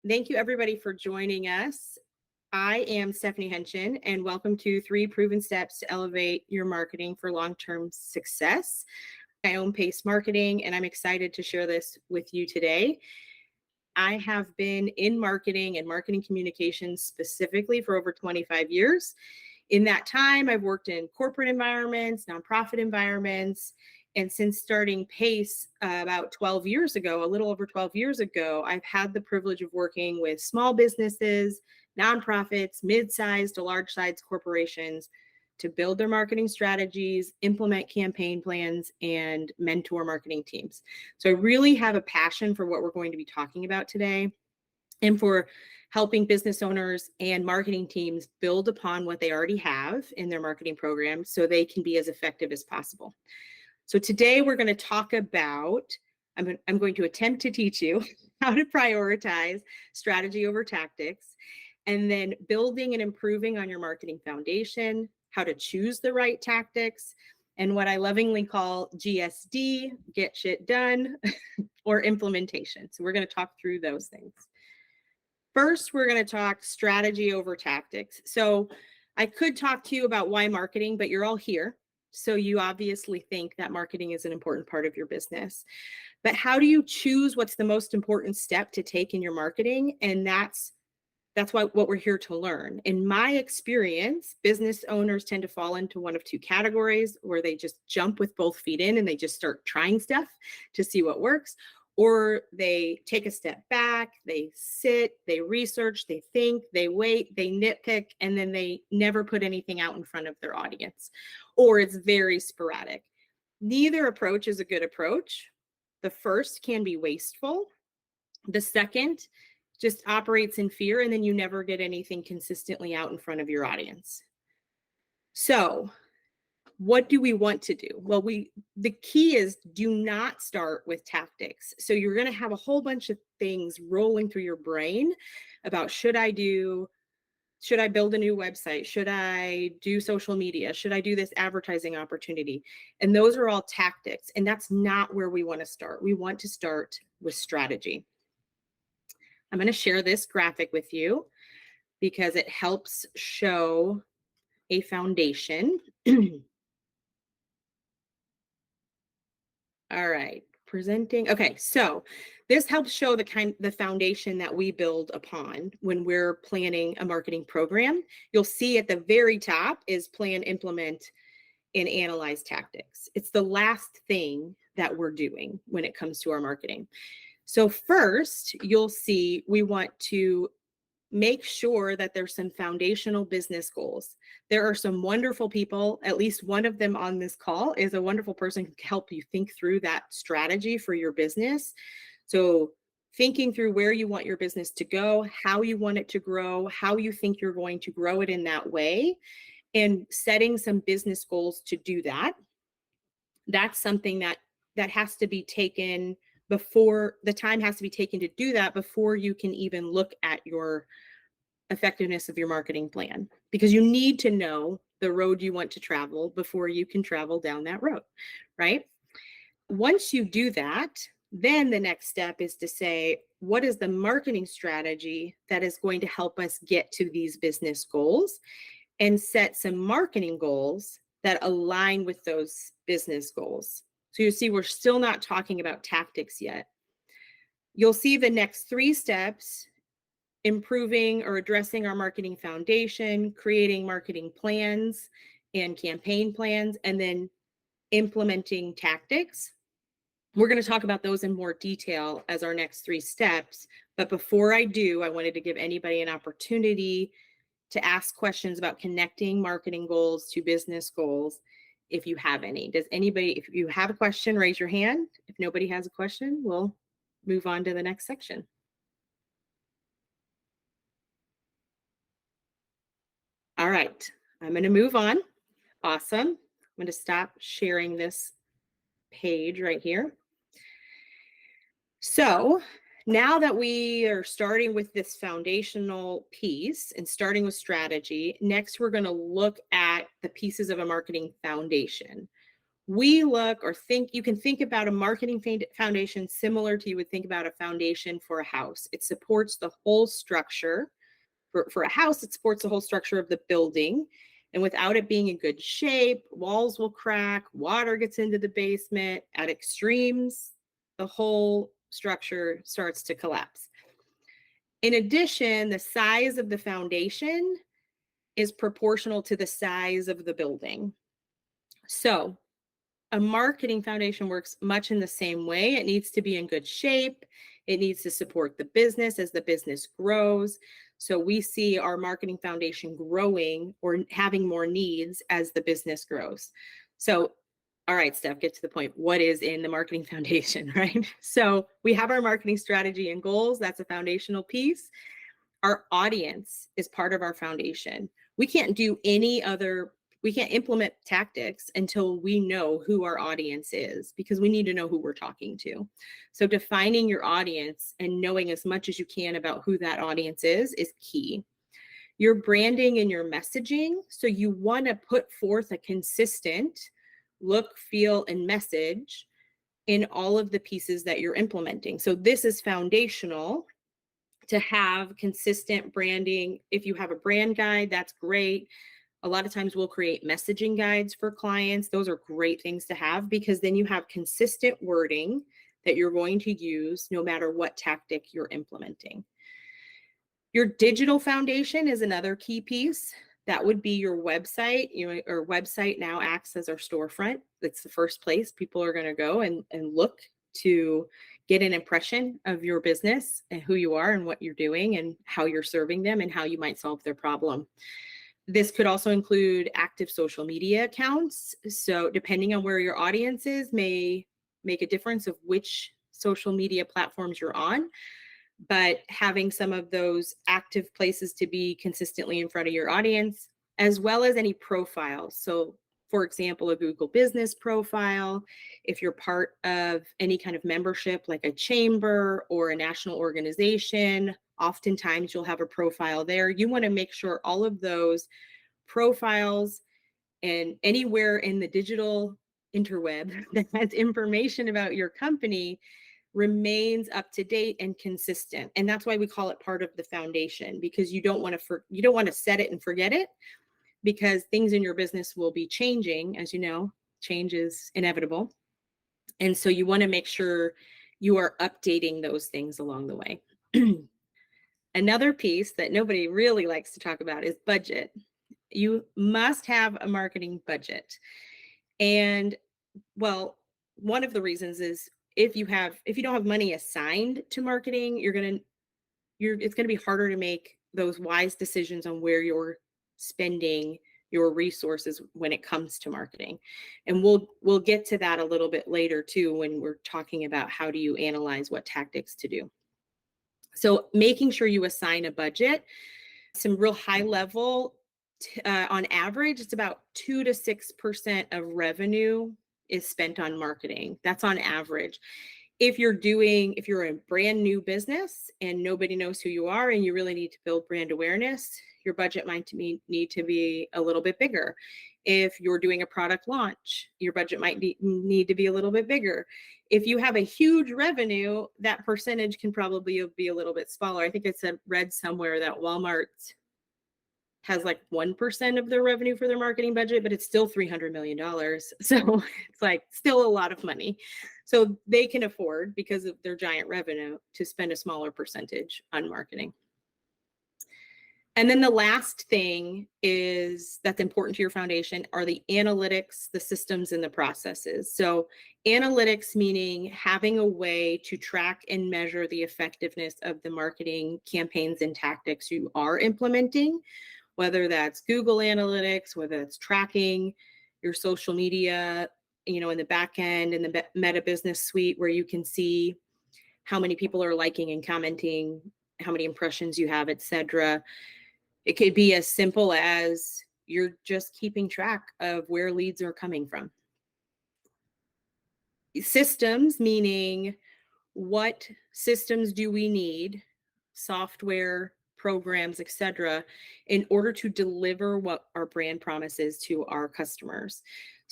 Thank you everybody for joining us. I am Stephanie Haenchen, and welcome to 3 Proven Steps to Elevate Your Marketing for Long-Term Success. I own Pace Marketing, and I'm excited to share this with you today. I have been in marketing and marketing communications specifically for over 25 years. In that time, I've worked in corporate environments, nonprofit environments, and since starting Pace about 12 years ago, a little over 12 years ago, I've had the privilege of working with small businesses, nonprofits, mid-sized to large-sized corporations to build their marketing strategies, implement campaign plans, and mentor marketing teams. So I really have a passion for what we're going to be talking about today and for helping business owners and marketing teams build upon what they already have in their marketing program so they can be as effective as possible. So today we're going to talk about, I'm going to attempt to teach you how to prioritize strategy over tactics, and then building and improving on your marketing foundation, how to choose the right tactics, and what I lovingly call GSD, get shit done, or implementation. So we're going to talk through those things. First, we're going to talk strategy over tactics. So I could talk to you about why marketing, but you're all here. So you obviously think that marketing is an important part of your business. But how do you choose what's the most important step to take in your marketing? And that's what we're here to learn. In my experience, business owners tend to fall into one of two categories where they just jump with both feet in and they just start trying stuff to see what works. Or they take a step back, they sit, they research, they think, they wait, they nitpick, and then they never put anything out in front of their audience. Or it's very sporadic. Neither approach is a good approach. The first can be wasteful. The second just operates in fear, and then you never get anything consistently out in front of your audience. So what do we want to do? Well, the key is do not start with tactics. So you're going to have a whole bunch of things rolling through your brain about should I build a new website? Should I do social media? Should I do this advertising opportunity? And those are all tactics. And that's not where we want to start. We want to start with strategy. I'm going to share this graphic with you because it helps show a foundation. All right, presenting. Okay, so this helps show the foundation that we build upon when we're planning a marketing program. You'll see at the very top is plan, implement, and analyze tactics. It's the last thing that we're doing when it comes to our marketing. So first, you'll see we want to make sure that there's some foundational business goals. There are some wonderful people, at least one of them on this call is a wonderful person who can help you think through that strategy for your business. So thinking through where you want your business to go, how you want it to grow, how you think you're going to grow it in that way, and setting some business goals to do that. That's something that has to be taken before the time has to be taken to do that before you can even look at your effectiveness of your marketing plan, because you need to know the road you want to travel before you can travel down that road, right? Once you do that, then the next step is to say, what is the marketing strategy that is going to help us get to these business goals, and set some marketing goals that align with those business goals. So you see, we're still not talking about tactics yet. You'll see the next 3 steps: improving or addressing our marketing foundation, creating marketing plans and campaign plans, and then implementing tactics. We're going to talk about those in more detail as our next 3 steps. But before I do, I wanted to give anybody an opportunity to ask questions about connecting marketing goals to business goals, if you have any. If you have a question, raise your hand. If nobody has a question, we'll move on to the next section. All right, I'm going to move on. Awesome. I'm going to stop sharing this page right here. So now that we are starting with this foundational piece and starting with strategy, next we're going to look at the pieces of a marketing foundation. we look or think, you can think about a marketing foundation similar to you would think about a foundation for a house. It supports the whole structure. For a house, it supports the whole structure of the building. And without it being in good shape, walls will crack, water gets into the basement. At extremes, the whole structure starts to collapse. In addition, the size of the foundation is proportional to the size of the building. So a marketing foundation works much in the same way. It needs to be in good shape. It needs to support the business as the business grows. So we see our marketing foundation growing or having more needs as the business grows. So, all right, Steph, get to the point. What is in the marketing foundation, right? So we have our marketing strategy and goals. That's a foundational piece. Our audience is part of our foundation. We can't implement tactics until we know who our audience is, because we need to know who we're talking to. So defining your audience and knowing as much as you can about who that audience is key. Your branding and your messaging. So you want to put forth a consistent look, feel, and message in all of the pieces that you're implementing. So this is foundational to have consistent branding. If you have a brand guide, that's great. A lot of times we'll create messaging guides for clients. Those are great things to have, because then you have consistent wording that you're going to use no matter what tactic you're implementing. Your digital foundation is another key piece. That would be your website. Our website now acts as our storefront. It's the first place people are going to go and look to get an impression of your business and who you are and what you're doing and how you're serving them and how you might solve their problem. This could also include active social media accounts. So depending on where your audience is may make a difference of which social media platforms you're on, but having some of those active places to be consistently in front of your audience, as well as any profiles. So for example, a Google business profile, if you're part of any kind of membership like a chamber or a national organization, oftentimes you'll have a profile there. You want to make sure all of those profiles and anywhere in the digital interweb that has information about your company remains up to date and consistent. And that's why we call it part of the foundation, because you don't want to set it and forget it, because things in your business will be changing. As you know, change is inevitable. And so you want to make sure you are updating those things along the way. Another piece that nobody really likes to talk about is budget. You must have a marketing budget. And well, one of the reasons is if you don't have money assigned to marketing, it's going to be harder to make those wise decisions on where you're spending your resources when it comes to marketing. And we'll get to that a little bit later too, when we're talking about how do you analyze what tactics to do. So making sure you assign a budget, some real high level, on average, it's about 2 to 6% of revenue is spent on marketing. That's on average. If you're a brand new business and nobody knows who you are and you really need to build brand awareness, your budget might need to be a little bit bigger. If you're doing a product launch, your budget might need to be a little bit bigger. If you have a huge revenue, that percentage can probably be a little bit smaller. I think it's read somewhere that Walmart has like 1% of their revenue for their marketing budget, but it's still $300 million. So it's like still a lot of money. So they can afford, because of their giant revenue, to spend a smaller percentage on marketing. And then the last thing that's important to your foundation are the analytics, the systems, and the processes. So analytics meaning having a way to track and measure the effectiveness of the marketing campaigns and tactics you are implementing, whether that's Google Analytics, whether it's tracking your social media, in the back end, in the Meta Business Suite, where you can see how many people are liking and commenting, how many impressions you have, etc. It could be as simple as you're just keeping track of where leads are coming from. Systems, meaning what systems do we need, software, programs, etc., in order to deliver what our brand promises to our customers.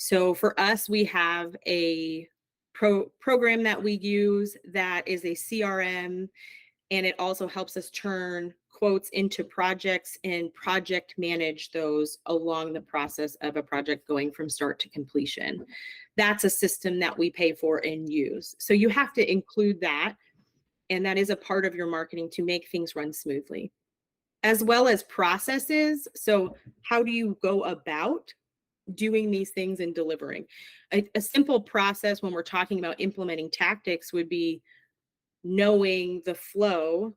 So for us, we have a program that we use that is a CRM, and it also helps us turn quotes into projects and project manage those along the process of a project going from start to completion. That's a system that we pay for and use. So you have to include that, and that is a part of your marketing to make things run smoothly, as well as processes. So how do you go about doing these things and delivering? A simple process when we're talking about implementing tactics would be knowing the flow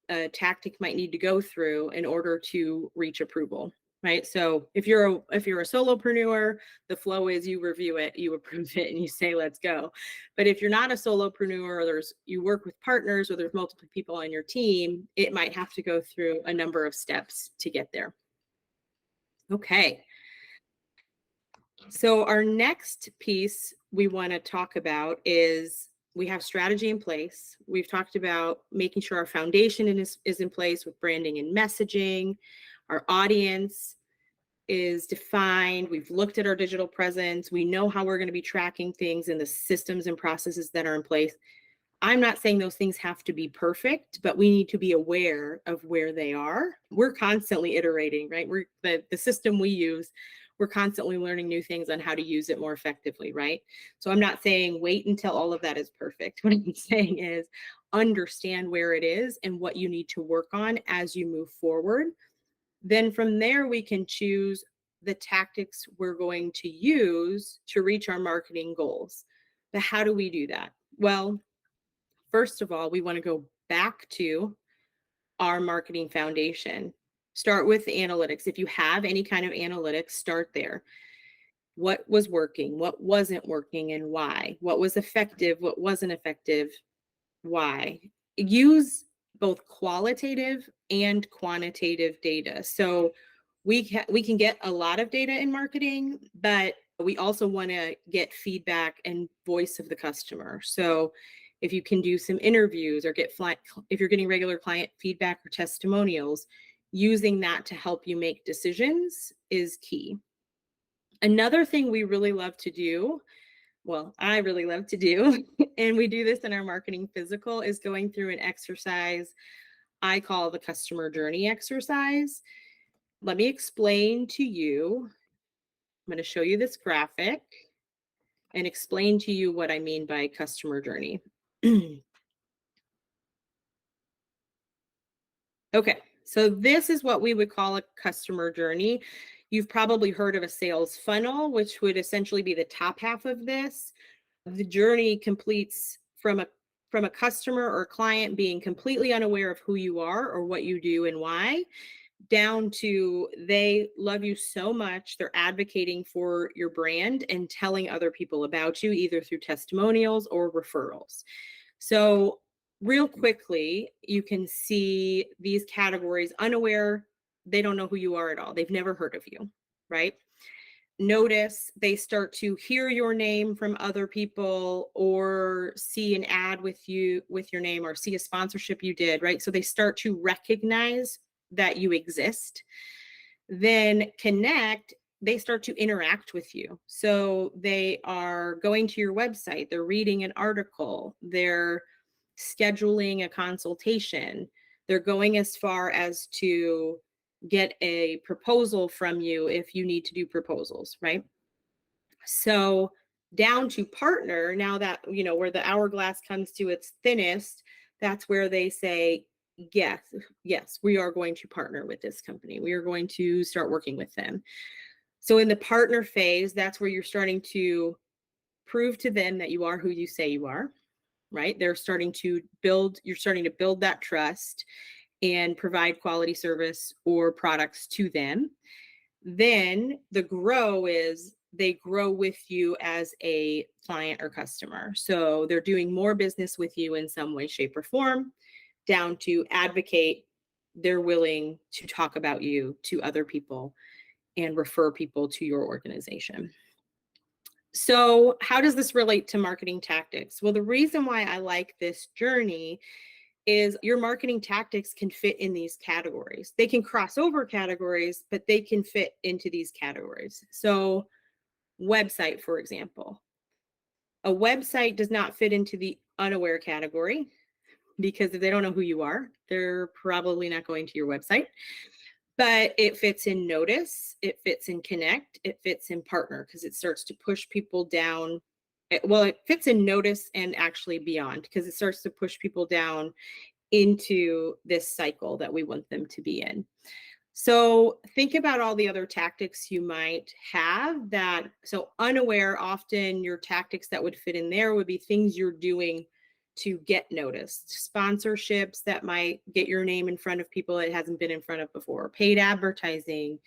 a tactic might need to go through in order to reach approval, right? So if you're a solopreneur, the flow is you review it, you approve it, and you say, let's go. But if you're not a solopreneur, or you work with partners, or there's multiple people on your team, it might have to go through a number of steps to get there. Okay. So our next piece we want to talk about is we have strategy in place. We've talked about making sure our foundation is in place with branding and messaging. Our audience is defined. We've looked at our digital presence. We know how we're going to be tracking things and the systems and processes that are in place. I'm not saying those things have to be perfect, but we need to be aware of where they are. We're constantly iterating, right? We're the system we use, we're constantly learning new things on how to use it more effectively, right? So I'm not saying wait until all of that is perfect. What I'm saying is understand where it is and what you need to work on as you move forward. Then from there, we can choose the tactics we're going to use to reach our marketing goals. But how do we do that? Well, first of all, we want to go back to our marketing foundation. Start with the analytics. If you have any kind of analytics, start there. What was working? What wasn't working, and why? What was effective? What wasn't effective? Why? Use both qualitative and quantitative data. So we can get a lot of data in marketing, but we also want to get feedback and voice of the customer. So if you can do some interviews or if you're getting regular client feedback or testimonials, using that to help you make decisions is key. Another thing we really love to do, well, I really love to do, and we do this in our marketing physical, is going through an exercise I call the customer journey exercise. Let me explain to you. I'm going to show you this graphic and explain to you what I mean by customer journey. Okay, so this is what we would call a customer journey. You've probably heard of a sales funnel, which would essentially be the top half of this. The journey completes from a customer or client being completely unaware of who you are or what you do and why, down to they love you so much they're advocating for your brand and telling other people about you, either through testimonials or referrals. So real quickly, you can see these categories: unaware, they don't know who you are at all, they've never heard of you, right? Notice, they start to hear your name from other people or see an ad with you with your name or see a sponsorship you did, right? So they start to recognize that you exist. Then connect, they start to interact with you. So they are going to your website, they're reading an article, they're scheduling a consultation, they're going as far as to get a proposal from you if you need to do proposals, right? So down to partner, now that, where the hourglass comes to its thinnest, that's where they say, yes, we are going to partner with this company. We are going to start working with them. So in the partner phase, that's where you're starting to prove to them that you are who you say you are, right? You're starting to build that trust and provide quality service or products to them. Then the grow is they grow with you as a client or customer. So they're doing more business with you in some way, shape, or form, down to advocate. They're willing to talk about you to other people and refer people to your organization. So how does this relate to marketing tactics? Well, the reason why I like this journey is your marketing tactics can fit in these categories. They can cross over categories, but they can fit into these categories. So website, for example. A website does not fit into the unaware category because if they don't know who you are, they're probably not going to your website. But it fits in notice, it fits in connect, it fits in partner because it starts to push people down. Well, it fits in notice and actually beyond because it starts to push people down into this cycle that we want them to be in. So think about all the other tactics you might have that. So unaware, often your tactics that would fit in there would be things you're doing to get noticed, sponsorships that might get your name in front of people it hasn't been in front of before, paid advertising,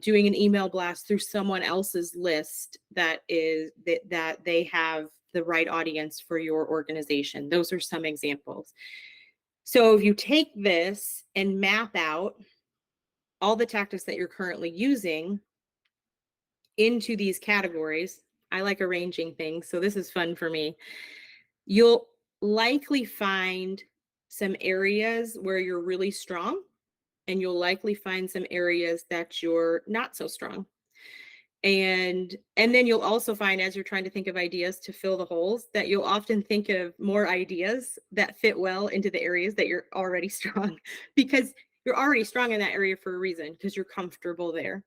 doing an email blast through someone else's list that they have the right audience for your organization. Those are some examples. So if you take this and map out all the tactics that you're currently using into these categories, I like arranging things, so this is fun for me. You'll likely find some areas where you're really strong, and you'll likely find some areas that you're not so strong. And then you'll also find, as you're trying to think of ideas to fill the holes, that you'll often think of more ideas that fit well into the areas that you're already strong, because you're already strong in that area for a reason, because you're comfortable there.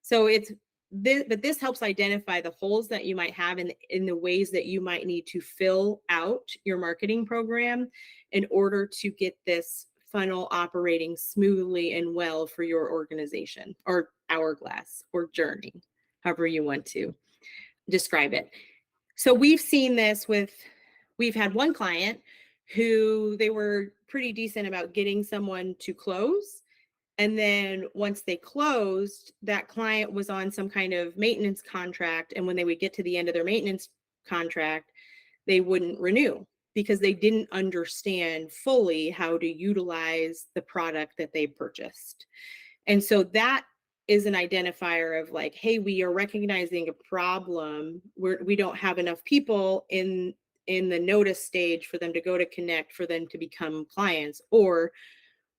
So it's this, but this helps identify the holes that you might have in the ways that you might need to fill out your marketing program in order to get this funnel operating smoothly and well for your organization or hourglass or journey, however you want to describe it. So we've seen this we've had one client who they were pretty decent about getting someone to close. And then once they closed, that client was on some kind of maintenance contract. And when they would get to the end of their maintenance contract, they wouldn't renew because they didn't understand fully how to utilize the product that they purchased. And so that is an identifier of like, hey, we are recognizing a problem where we don't have enough people in the notice stage for them to go to connect, for them to become clients, or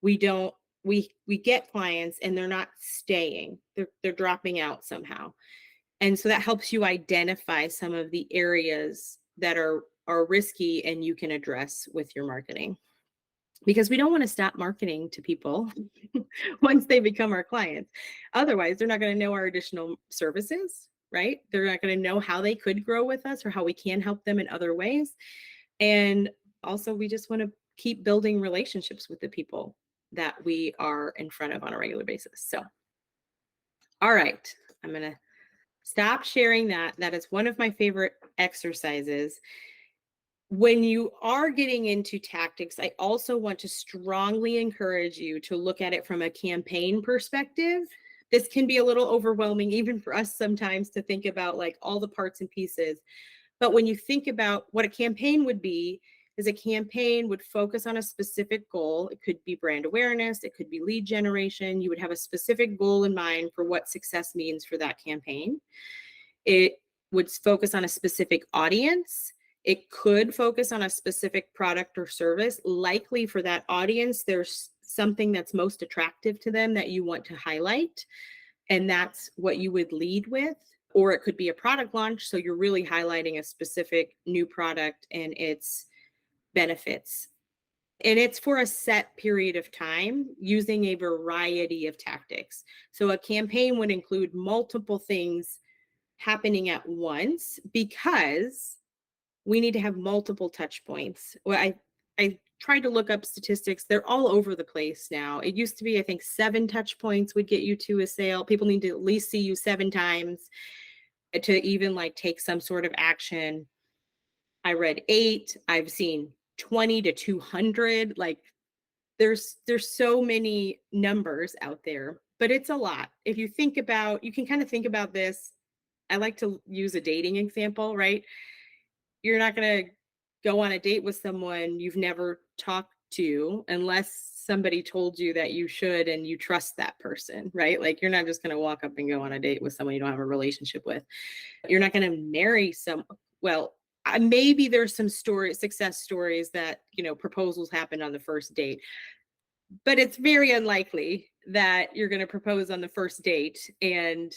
we get clients and they're not staying, they're dropping out somehow. And so that helps you identify some of the areas that are risky and you can address with your marketing, because we don't want to stop marketing to people once they become our clients. Otherwise, they're not going to know our additional services, right? They're not going to know how they could grow with us or how we can help them in other ways. And also, we just want to keep building relationships with the people that we are in front of on a regular basis. So, all right, I'm going to stop sharing that. That is one of my favorite exercises. When you are getting into tactics, I also want to strongly encourage you to look at it from a campaign perspective. This can be a little overwhelming, even for us sometimes, to think about like all the parts and pieces. But when you think about what a campaign would be, is a campaign would focus on a specific goal. It could be brand awareness, it could be lead generation. You would have a specific goal in mind for what success means for that campaign. It would focus on a specific audience. It could focus on a specific product or service. Likely for that audience, there's something that's most attractive to them that you want to highlight, and that's what you would lead with. Or it could be a product launch, so you're really highlighting a specific new product and its benefits. And it's for a set period of time using a variety of tactics. So a campaign would include multiple things happening at once because we need to have multiple touch points. Well, I tried to look up statistics. They're all over the place now. It used to be, I think, 7 touch points would get you to a sale. People need to at least see you 7 times to even like take some sort of action. I read 8. I've seen 20 to 200. Like there's so many numbers out there, but it's a lot. If you think about, you can kind of think about this. I like to use a dating example, right? You're not going to go on a date with someone you've never talked to unless somebody told you that you should and you trust that person, right? Like you're not just going to walk up and go on a date with someone you don't have a relationship with. You're not going to marry maybe there's some success stories that, proposals happen on the first date, but it's very unlikely that you're going to propose on the first date and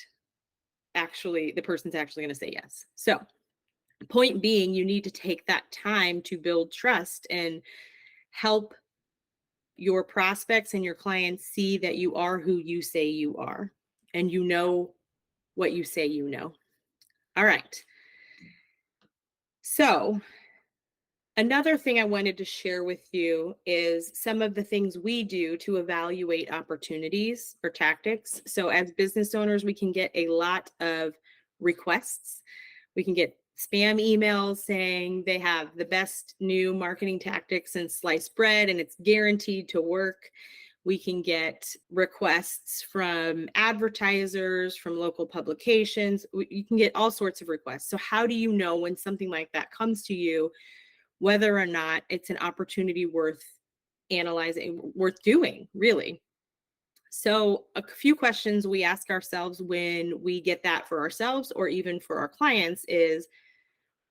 the person's actually going to say yes. So, point being, you need to take that time to build trust and help your prospects and your clients see that you are who you say you are, and you know what you say you know. All right. So, another thing I wanted to share with you is some of the things we do to evaluate opportunities or tactics. So, as business owners, we can get a lot of requests. We can get spam emails saying they have the best new marketing tactics in sliced bread and it's guaranteed to work. We can get requests from advertisers, from local publications. You can get all sorts of requests. So, how do you know when something like that comes to you, whether or not it's an opportunity worth analyzing, worth doing, really? So, a few questions we ask ourselves when we get that for ourselves or even for our clients is,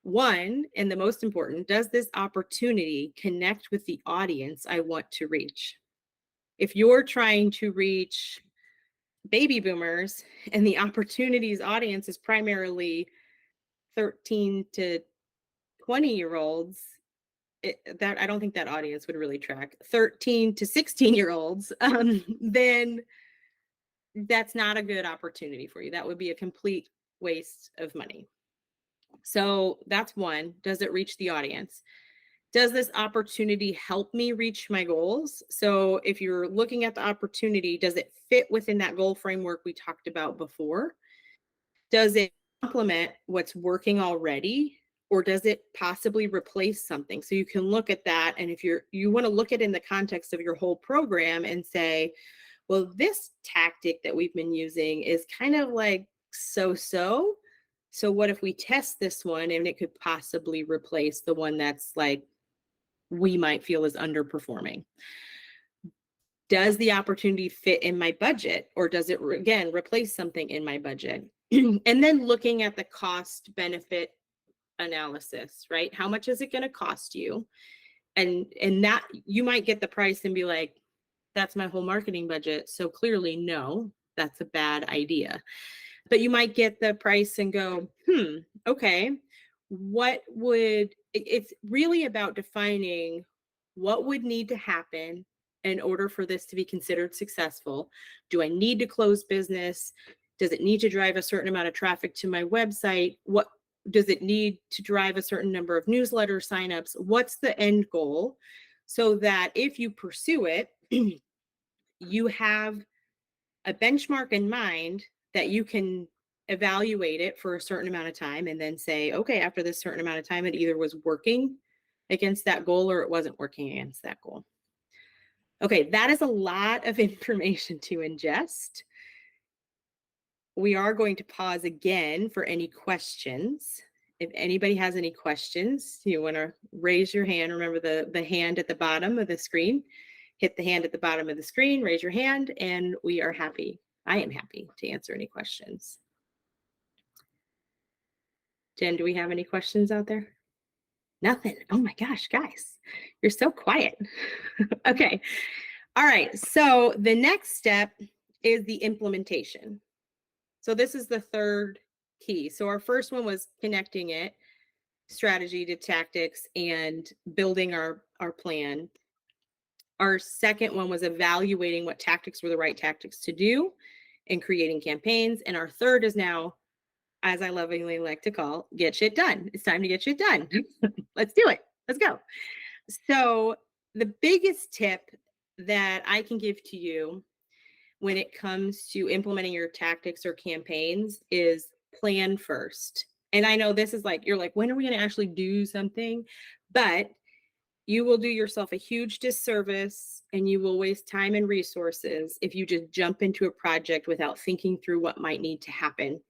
one, and the most important, does this opportunity connect with the audience I want to reach? If you're trying to reach baby boomers and the opportunities audience is primarily 13 to 20-year-olds, that I don't think that audience would really track 13 to 16-year-olds, then that's not a good opportunity for you. That would be a complete waste of money. So that's one. Does it reach the audience? Does this opportunity help me reach my goals? So if you're looking at the opportunity, does it fit within that goal framework we talked about before? Does it complement what's working already? Or does it possibly replace something? So you can look at that. And if you want to look at it in the context of your whole program and say, well, this tactic that we've been using is kind of like so-so. So what if we test this one and it could possibly replace the one that's like we might feel is underperforming? Does the opportunity fit in my budget, or does it again replace something in my budget? And then looking at the cost benefit analysis, right? How much is it going to cost you? And that you might get the price and be like, that's my whole marketing budget. So clearly, no, that's a bad idea. But you might get the price and go, okay, it's really about defining what would need to happen in order for this to be considered successful. Do I need to close business? Does it need to drive a certain amount of traffic to my website? What does it need to drive a certain number of newsletter signups? What's the end goal? So that if you pursue it, you have a benchmark in mind that you can evaluate it for a certain amount of time and then say, okay, after this certain amount of time, it either was working against that goal or it wasn't working against that goal. Okay, that is a lot of information to ingest. We are going to pause again for any questions. If anybody has any questions, you want to raise your hand. Remember the hand at the bottom of the screen. Hit the hand at the bottom of the screen, raise your hand, and we are happy. I am happy to answer any questions. Jen, do we have any questions out there? Nothing. Oh my gosh, guys, you're so quiet. Okay. All right. So the next step is the implementation. So this is the third key. So our first one was connecting it, strategy to tactics, and building our plan. Our second one was evaluating what tactics were the right tactics to do and creating campaigns. And our third is now, as I lovingly like to call, get shit done. It's time to get shit done. Let's do it. Let's go. So the biggest tip that I can give to you when it comes to implementing your tactics or campaigns is plan first. And I know this is like, you're like, when are we going to actually do something? But you will do yourself a huge disservice and you will waste time and resources if you just jump into a project without thinking through what might need to happen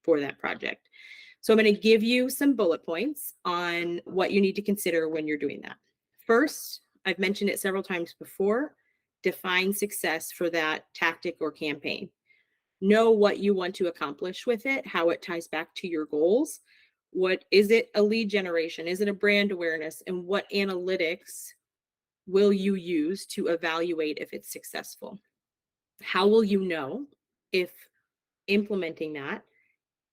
for that project. So I'm going to give you some bullet points on what you need to consider when you're doing that. First, I've mentioned it several times before, define success for that tactic or campaign. Know what you want to accomplish with it, how it ties back to your goals. What is it? A lead generation? Is it a brand awareness? And what analytics will you use to evaluate if it's successful? How will you know if implementing that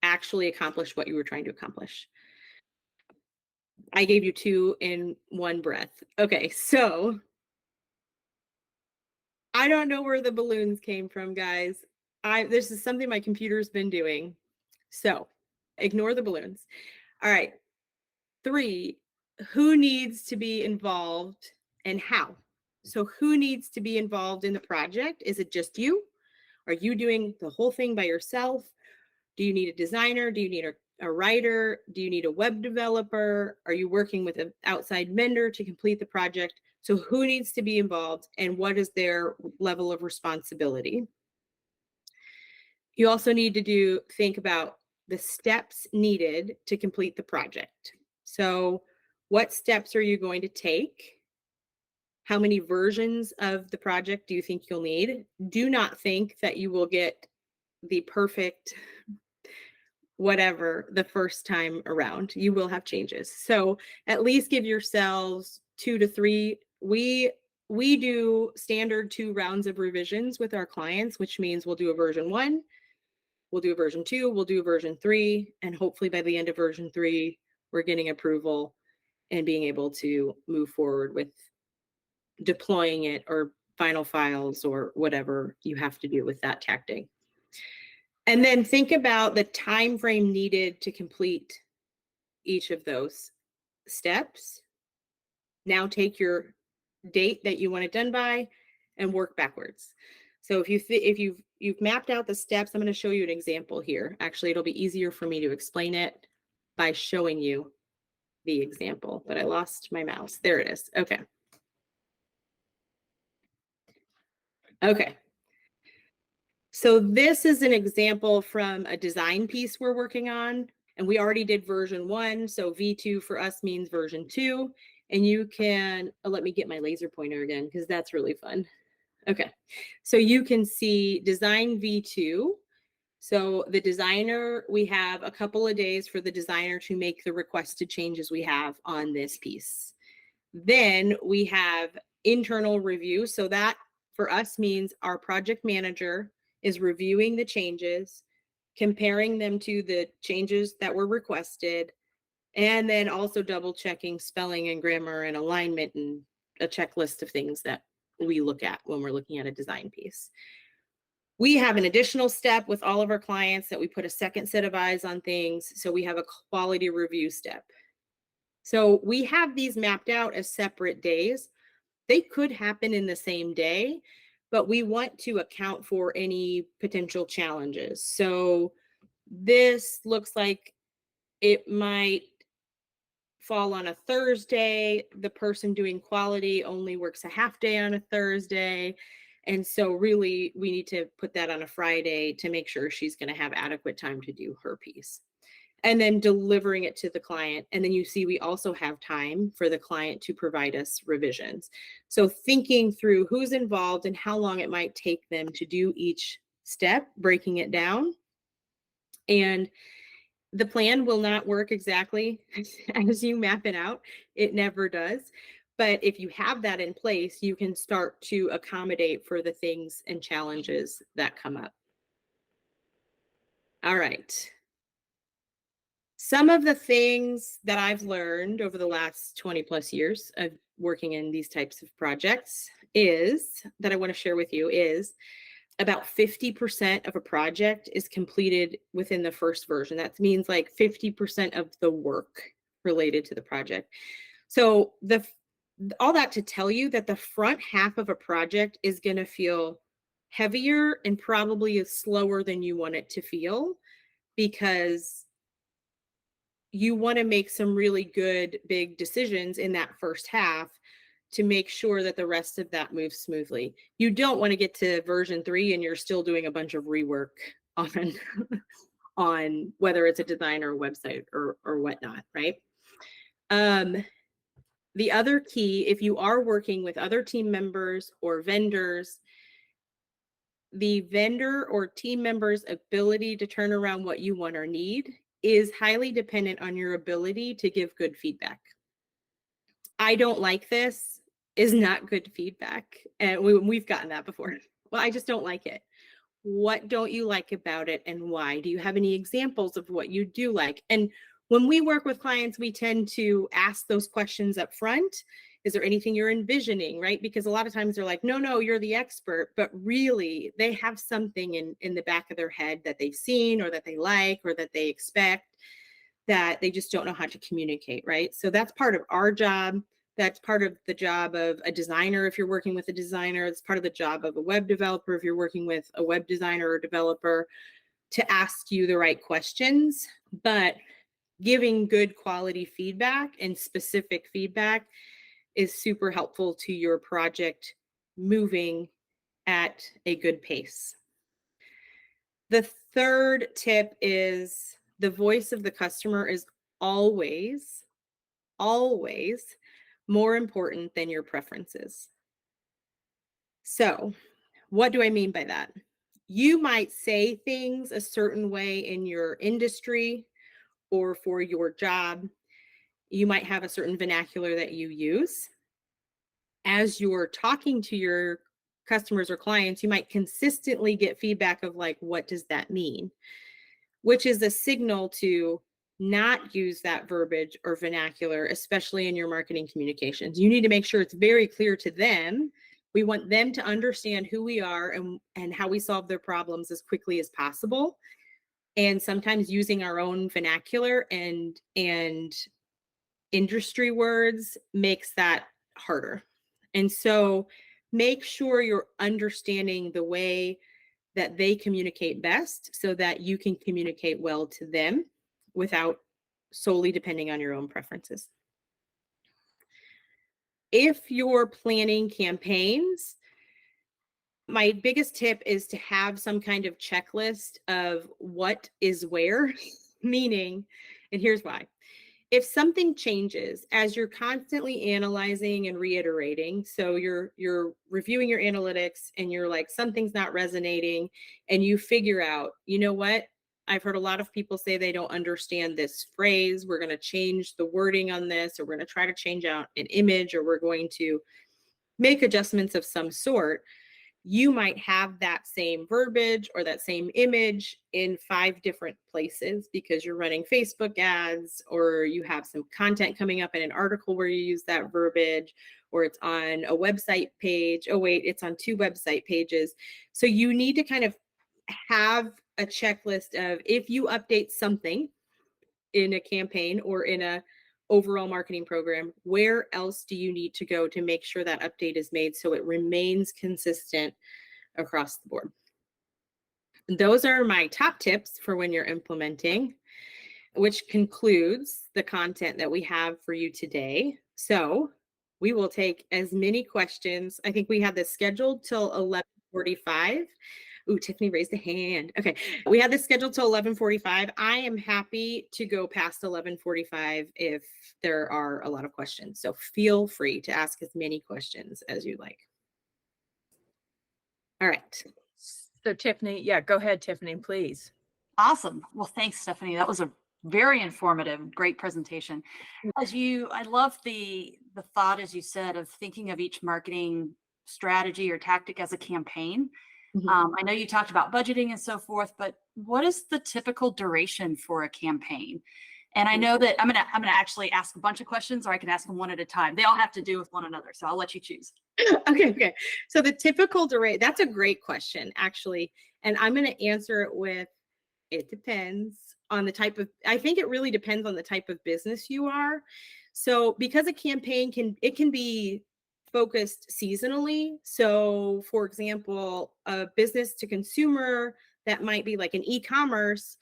actually accomplish what you were trying to accomplish. I gave you 2 in one breath. Okay, so I don't know where the balloons came from, guys. This is something my computer's been doing. So ignore the balloons. All right. 3, who needs to be involved and how? So who needs to be involved in the project? Is it just you? Are you doing the whole thing by yourself? Do you need a designer? Do you need a writer? Do you need a web developer? Are you working with an outside vendor to complete the project? So who needs to be involved and what is their level of responsibility? You also need to think about the steps needed to complete the project. So what steps are you going to take? How many versions of the project do you think you'll need? Do not think that you will get the perfect whatever the first time around. You will have changes. So at least give yourselves 2 to 3. We do standard 2 rounds of revisions with our clients, which means we'll do a version 1, we'll do a version 2, we'll do a version 3, and hopefully by the end of version 3, we're getting approval and being able to move forward with deploying it or final files or whatever you have to do with that tactic. And then think about the time frame needed to complete each of those steps. Now take your date that you want it done by and work backwards. So if you've mapped out the steps, I'm going to show you an example here. Actually, it'll be easier for me to explain it by showing you the example, but I lost my mouse. There it is. Okay. Okay. So this is an example from a design piece we're working on, and we already did version 1. So V2 for us means version 2. And you can, let me get my laser pointer again, because that's really fun. Okay. So you can see design V2. So the designer, we have a couple of days for the designer to make the requested changes we have on this piece. Then we have internal review. So that for us means our project manager is reviewing the changes, comparing them to the changes that were requested, and then also double checking spelling and grammar and alignment and a checklist of things that we look at when we're looking at a design piece. We have an additional step with all of our clients that we put a second set of eyes on things. So we have a quality review step. So we have these mapped out as separate days. They could happen in the same day, but we want to account for any potential challenges. So this looks like it might fall on a Thursday. The person doing quality only works a half day on a Thursday. And so really we need to put that on a Friday to make sure she's going to have adequate time to do her piece. And then delivering it to the client. And then you see we also have time for the client to provide us revisions. So thinking through who's involved and how long it might take them to do each step, breaking it down. And the plan will not work exactly as you map it out. It never does. But if you have that in place, you can start to accommodate for the things and challenges that come up. All right. Some of the things that I've learned over the last 20 plus years of working in these types of projects is that I want to share with you is about 50% of a project is completed within the first version. That means like 50% of the work related to the project. So all that to tell you that the front half of a project is going to feel heavier and probably slower than you want it to feel, because you want to make some really good big decisions in that first half to make sure that the rest of that moves smoothly. You don't want to get to version 3 and you're still doing a bunch of rework on on whether it's a design or a website or whatnot, right? The other key, if you are working with other team members or vendors, the vendor or team member's ability to turn around what you want or need is highly dependent on your ability to give good feedback. I don't like this is not good feedback. And we've gotten that before. Well, I just don't like it. What don't you like about it and why? Do you have any examples of what you do like? And when we work with clients, we tend to ask those questions up front. Is there anything you're envisioning, right? Because a lot of times they're like, no, you're the expert. But really, they have something in the back of their head that they've seen or that they like or that they expect that they just don't know how to communicate, right? So that's part of our job. That's part of the job of a designer if you're working with a designer. It's part of the job of a web developer if you're working with a web designer or developer, to ask you the right questions. But giving good quality feedback and specific feedback is super helpful to your project moving at a good pace. The third tip is the voice of the customer is always, always more important than your preferences. So, what do I mean by that? You might say things a certain way in your industry or for your job. You might have a certain vernacular that you use. As you're talking to your customers or clients, you might consistently get feedback of like, what does that mean? Which is a signal to not use that verbiage or vernacular, especially in your marketing communications. You need to make sure it's very clear to them. We want them to understand who we are and how we solve their problems as quickly as possible. And sometimes using our own vernacular and industry words makes that harder. And so make sure you're understanding the way that they communicate best so that you can communicate well to them without solely depending on your own preferences. If you're planning campaigns, my biggest tip is to have some kind of checklist of what is where, meaning, and here's why. If something changes as you're constantly analyzing and reiterating, so you're reviewing your analytics and you're like, something's not resonating, and you figure out, you know what? I've heard a lot of people say they don't understand this phrase. We're going to change the wording on this, or we're going to try to change out an image, or we're going to make adjustments of some sort. You might have that same verbiage or that same image in 5 different places because you're running Facebook ads, or you have some content coming up in an article where you use that verbiage, or it's on a website page. Oh, wait, it's on 2 website pages. So you need to kind of have a checklist of, if you update something in a campaign or in a overall marketing program, where else do you need to go to make sure that update is made so it remains consistent across the board? Those are my top tips for when you're implementing, which concludes the content that we have for you today. So we will take as many questions. I think we have this scheduled till 11:45. Ooh, Tiffany raised a hand. Okay, we had this scheduled till 11:45. I am happy to go past 11:45 if there are a lot of questions. So feel free to ask as many questions as you like. All right. So Tiffany, yeah, go ahead, Tiffany, please. Awesome. Well, thanks, Stephanie. That was a very informative, great presentation. I love the thought, as you said, of thinking of each marketing strategy or tactic as a campaign. I know you talked about budgeting and so forth, but what is the typical duration for a campaign? And I know that I'm gonna actually ask a bunch of questions, or I can ask them one at a time. They all have to do with one another, so I'll let you choose. Okay. So the typical duration, that's a great question, actually. And I'm going to answer it with, it depends on the type of, I think it really depends on the type of business you are. So because a campaign can be focused seasonally. So for example, a business to consumer that might be like an e-commerce,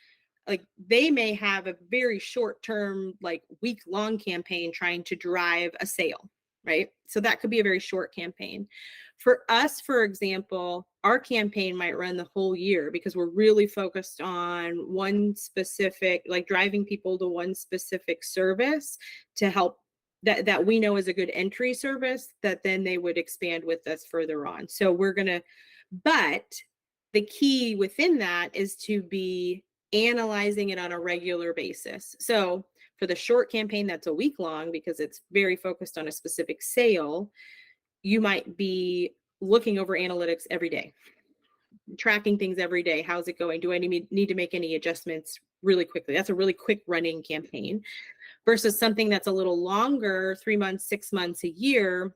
like they may have a very short term, like week-long campaign trying to drive a sale, right? So that could be a very short campaign. For us, for example, our campaign might run the whole year because we're really focused on one specific, like driving people to one specific service to help that we know is a good entry service that then they would expand with us further on. So but the key within that is to be analyzing it on a regular basis. So for the short campaign that's a week long because it's very focused on a specific sale, you might be looking over analytics every day. tracking things every day. How's it going? Do I need to make any adjustments really quickly? That's a really quick running campaign versus something that's a little longer, 3 months, 6 months, a year.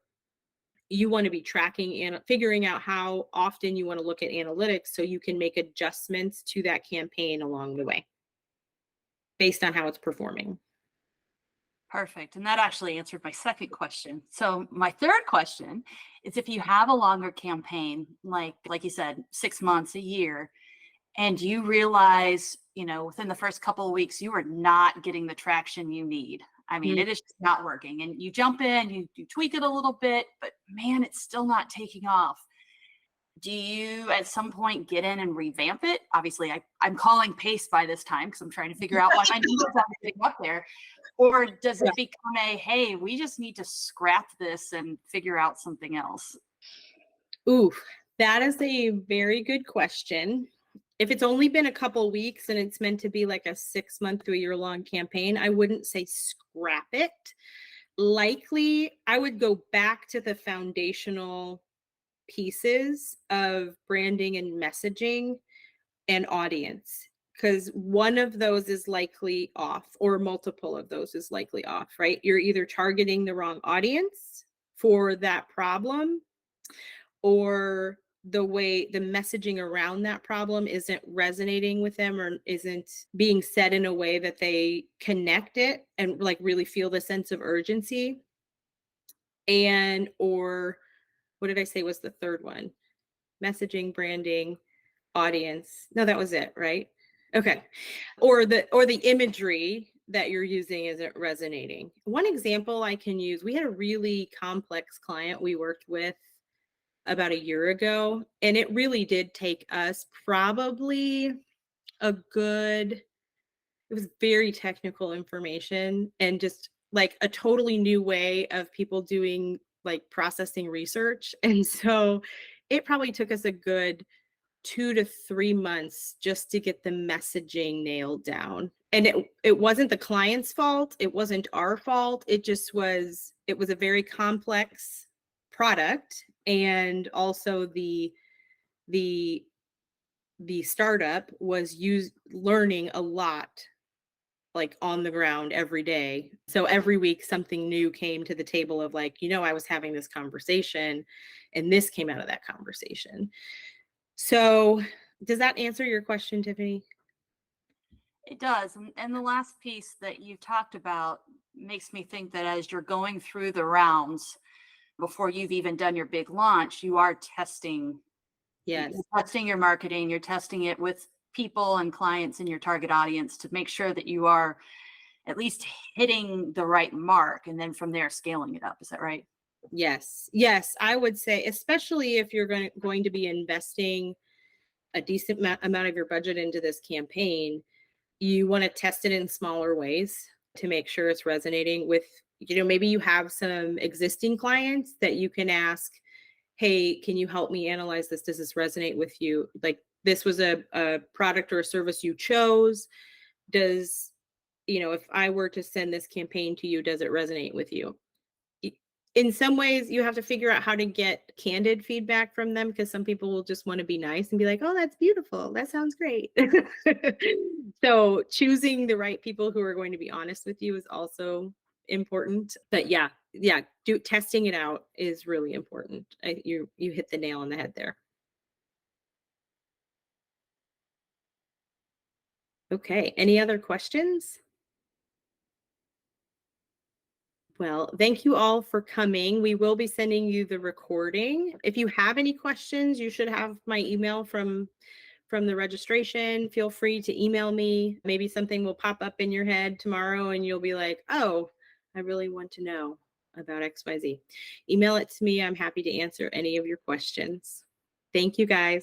You want to be tracking and figuring out how often you want to look at analytics so you can make adjustments to that campaign along the way based on how it's performing. Perfect. And that actually answered my second question. So my third question is, if you have a longer campaign, like you said, 6 months, a year, and you realize, within the first couple of weeks, you are not getting the traction you need. I mean, it is just not working. And you jump in, you tweak it a little bit, but man, it's still not taking off. Do you at some point get in and revamp it? Obviously, I'm calling pace by this time because I'm trying to figure out why my numbers aren't getting up there. Or does it become hey, we just need to scrap this and figure out something else? Ooh, that is a very good question. If it's only been a couple weeks and it's meant to be like a 6 month to a year long campaign, I wouldn't say scrap it. Likely, I would go back to the foundational pieces of branding and messaging and audience, because one of those is likely off, or multiple of those is likely off, right? You're either targeting the wrong audience for that problem, or the messaging around that problem isn't resonating with them, or isn't being said in a way that they connect it and like really feel the sense of urgency. And or what did I say was the third one? Messaging, branding, audience. No, that was it, right? Okay. Or the imagery that you're using isn't resonating. One example I can use, we had a really complex client we worked with about a year ago, and it really did take us probably it was very technical information and just like a totally new way of people doing like processing research. And so it probably took us a good 2 to 3 months just to get the messaging nailed down. And it wasn't the client's fault. It wasn't our fault. It was a very complex product. And also the startup was learning a lot, like on the ground every day. So every week something new came to the table of like, I was having this conversation and this came out of that conversation. So does that answer your question, Tiffany? It does. And the last piece that you talked about makes me think that as you're going through the rounds, before you've even done your big launch, you are testing. Yes. You're testing your marketing, you're testing it with people and clients in your target audience to make sure that you are at least hitting the right mark, and then from there scaling it up. Is that right? Yes. Yes. I would say, especially if you're going to be investing a decent amount of your budget into this campaign, you want to test it in smaller ways to make sure it's resonating with, maybe you have some existing clients that you can ask, hey, can you help me analyze this? Does this resonate with you? Like, this was a product or a service you chose. If I were to send this campaign to you, does it resonate with you? In some ways, you have to figure out how to get candid feedback from them, because some people will just want to be nice and be like, oh, that's beautiful. That sounds great. So choosing the right people who are going to be honest with you is also important. But yeah, testing it out is really important. You hit the nail on the head there. Okay, any other questions? Well, thank you all for coming. We will be sending you the recording. If you have any questions, you should have my email from the registration. Feel free to email me. Maybe something will pop up in your head tomorrow and you'll be like, oh, I really want to know about XYZ. Email it to me. I'm happy to answer any of your questions. Thank you, guys.